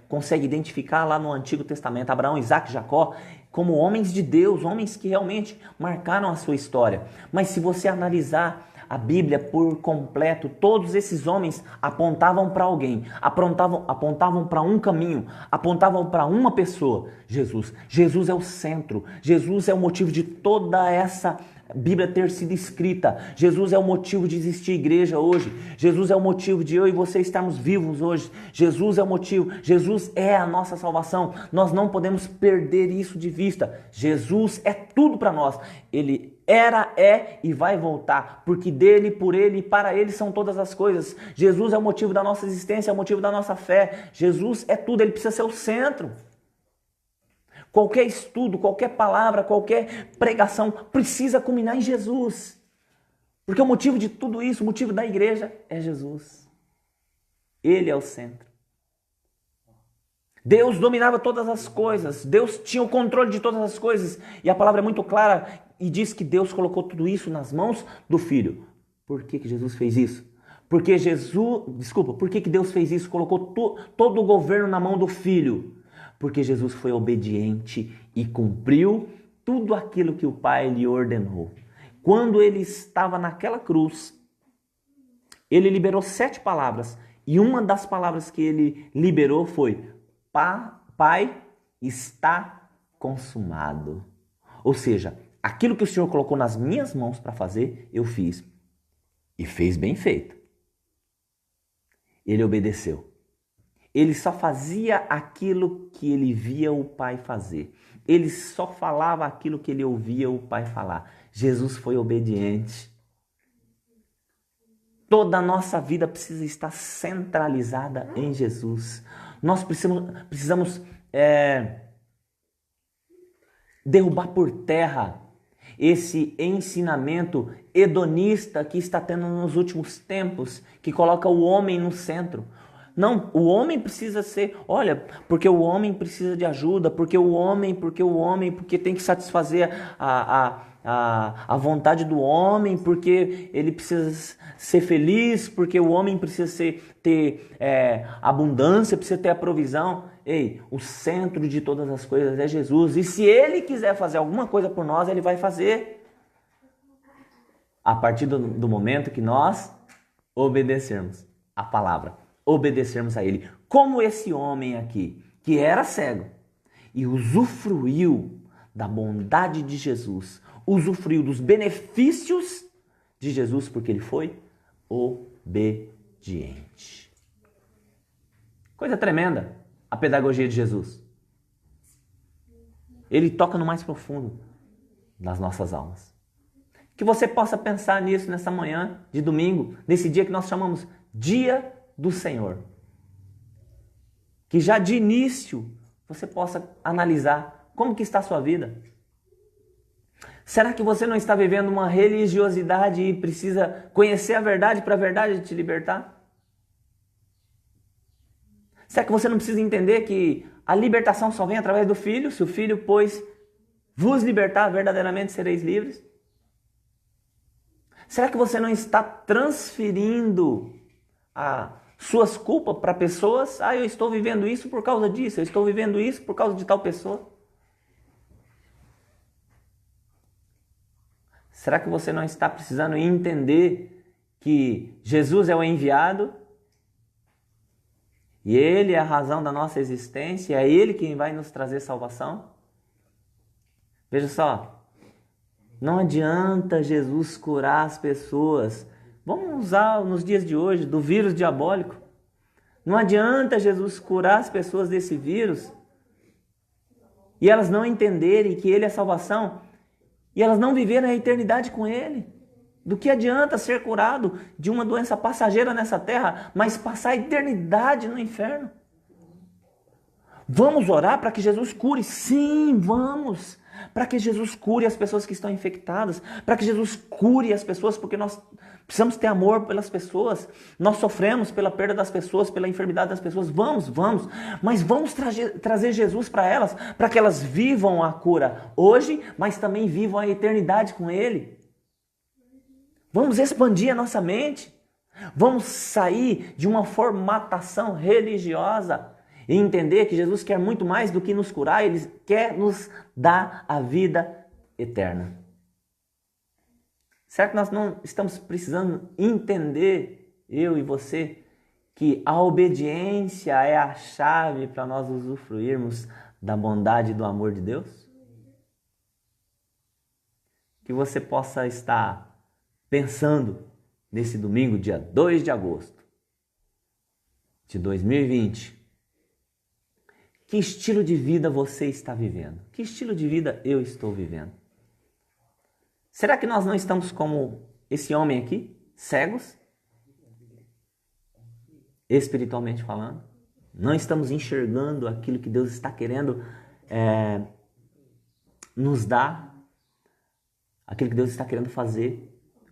consegue identificar lá no Antigo Testamento, Abraão, Isaac, Jacó, como homens de Deus, homens que realmente marcaram a sua história. Mas se você analisar a Bíblia por completo, todos esses homens apontavam para alguém, apontavam para um caminho, apontavam para uma pessoa: Jesus. Jesus é o centro, Jesus é o motivo de toda essa Bíblia ter sido escrita. Jesus é o motivo de existir igreja hoje. Jesus é o motivo de eu e você estarmos vivos hoje. Jesus é o motivo. Jesus é a nossa salvação. Nós não podemos perder isso de vista. Jesus é tudo para nós. Ele Era, é e vai voltar, porque dele, por ele e para ele são todas as coisas. Jesus é o motivo da nossa existência, é o motivo da nossa fé. Jesus é tudo, ele precisa ser o centro. Qualquer estudo, qualquer palavra, qualquer pregação precisa culminar em Jesus. Porque o motivo de tudo isso, o motivo da igreja é Jesus. Ele é o centro. Deus dominava todas as coisas, Deus tinha o controle de todas as coisas, e a palavra é muito clara e diz que Deus colocou tudo isso nas mãos do Filho. Por que Jesus fez isso? Por que Deus fez isso? Colocou todo o governo na mão do Filho. Porque Jesus foi obediente e cumpriu tudo aquilo que o Pai lhe ordenou. Quando ele estava naquela cruz, ele liberou 7 palavras, e uma das palavras que ele liberou foi: Pai, está consumado. Ou seja, aquilo que o Senhor colocou nas minhas mãos para fazer, eu fiz. E fez bem feito. Ele obedeceu. Ele só fazia aquilo que ele via o Pai fazer. Ele só falava aquilo que ele ouvia o Pai falar. Jesus foi obediente. Toda a nossa vida precisa estar centralizada em Jesus. Nós precisamos derrubar por terra esse ensinamento hedonista que está tendo nos últimos tempos, que coloca o homem no centro. Não, o homem precisa ser, olha, porque o homem precisa de ajuda, porque tem que satisfazer a vontade do homem, porque ele precisa ser feliz, porque o homem precisa ter abundância, precisa ter a provisão. Ei, o centro de todas as coisas é Jesus, e se ele quiser fazer alguma coisa por nós, ele vai fazer. A partir do momento que nós obedecermos a palavra, obedecermos a ele, como esse homem aqui, que era cego e usufruiu da bondade de Jesus, usufruiu dos benefícios de Jesus, porque ele foi obediente. Coisa tremenda a pedagogia de Jesus. Ele toca no mais profundo das nossas almas. Que você possa pensar nisso nessa manhã de domingo, nesse dia que nós chamamos Dia do Senhor. Que já de início você possa analisar como que está a sua vida. Será que você não está vivendo uma religiosidade e precisa conhecer a verdade para a verdade te libertar? Será que você não precisa entender que a libertação só vem através do Filho? Se o Filho, pois, vos libertar, verdadeiramente sereis livres? Será que você não está transferindo suas culpas para pessoas? Eu estou vivendo isso por causa disso, eu estou vivendo isso por causa de tal pessoa. Será que você não está precisando entender que Jesus é o enviado? E Ele é a razão da nossa existência, é Ele quem vai nos trazer salvação? Veja só, não adianta Jesus curar as pessoas. Vamos usar nos dias de hoje do vírus diabólico. Não adianta Jesus curar as pessoas desse vírus e elas não entenderem que Ele é salvação e elas não viverem a eternidade com Ele. Do que adianta ser curado de uma doença passageira nessa terra, mas passar a eternidade no inferno? Vamos orar para que Jesus cure? Sim, vamos. Para que Jesus cure as pessoas que estão infectadas, para que Jesus cure as pessoas, porque nós precisamos ter amor pelas pessoas, nós sofremos pela perda das pessoas, pela enfermidade das pessoas, vamos, mas vamos trazer Jesus para elas, para que elas vivam a cura hoje, mas também vivam a eternidade com Ele. Vamos expandir a nossa mente, vamos sair de uma formatação religiosa e entender que Jesus quer muito mais do que nos curar, Ele quer nos dar a vida eterna. Será que nós não estamos precisando entender, eu e você, que a obediência é a chave para nós usufruirmos da bondade e do amor de Deus? Que você possa estar pensando nesse domingo, dia 2 de agosto de 2020, que estilo de vida você está vivendo? Que estilo de vida eu estou vivendo? Será que nós não estamos como esse homem aqui, cegos? Espiritualmente falando? Não estamos enxergando aquilo que Deus está querendo nos dar, aquilo que Deus está querendo fazer,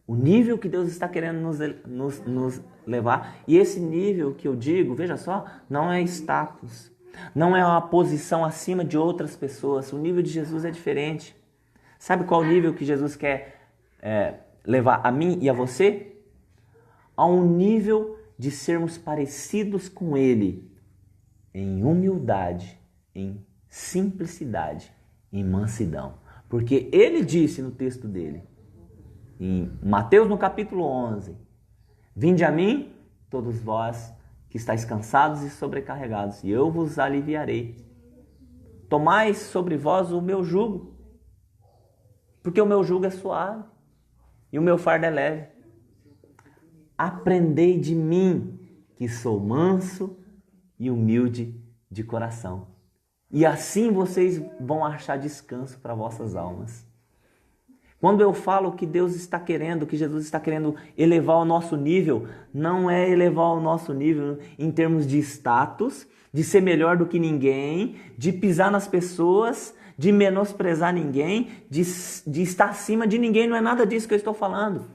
o nível que Deus está querendo nos levar. E esse nível que eu digo, veja só, não é status, não é uma posição acima de outras pessoas. O nível de Jesus é diferente. Sabe qual o nível que Jesus quer levar a mim e a você? A um nível de sermos parecidos com Ele em humildade, em simplicidade, em mansidão. Porque Ele disse no texto dele, em Mateus no capítulo 11, vinde a mim, todos vós que estáis cansados e sobrecarregados, e eu vos aliviarei. Tomai sobre vós o meu jugo, porque o meu jugo é suave e o meu fardo é leve. Aprendei de mim, que sou manso e humilde de coração. E assim vocês vão achar descanso para vossas almas. Quando eu falo que Deus está querendo, que Jesus está querendo elevar o nosso nível, não é elevar o nosso nível em termos de status, de ser melhor do que ninguém, de pisar nas pessoas, de menosprezar ninguém, de estar acima de ninguém. Não é nada disso que eu estou falando.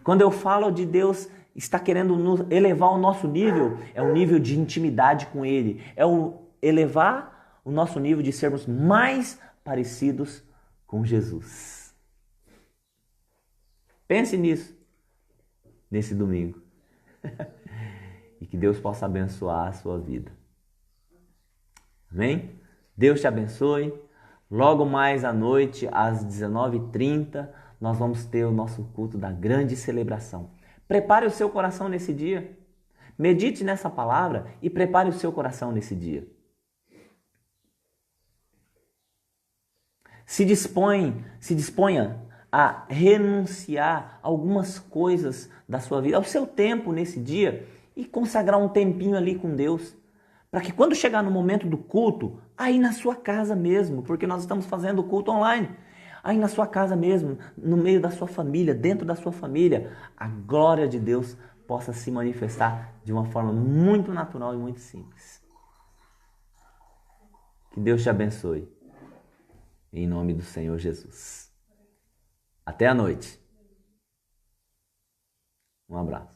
Quando eu falo de Deus está querendo elevar o nosso nível, é um nível de intimidade com Ele, é elevar o nosso nível de sermos mais parecidos com Jesus. Pense nisso, nesse domingo. E que Deus possa abençoar a sua vida. Amém? Deus te abençoe. Logo mais à noite, às 19h30, nós vamos ter o nosso culto da grande celebração. Prepare o seu coração nesse dia. Medite nessa palavra e prepare o seu coração nesse dia. Se disponha a renunciar a algumas coisas da sua vida, ao seu tempo nesse dia, e consagrar um tempinho ali com Deus, para que quando chegar no momento do culto, aí na sua casa mesmo, porque nós estamos fazendo o culto online, aí na sua casa mesmo, no meio da sua família, dentro da sua família, a glória de Deus possa se manifestar de uma forma muito natural e muito simples. Que Deus te abençoe. Em nome do Senhor Jesus. Até a noite. Um abraço.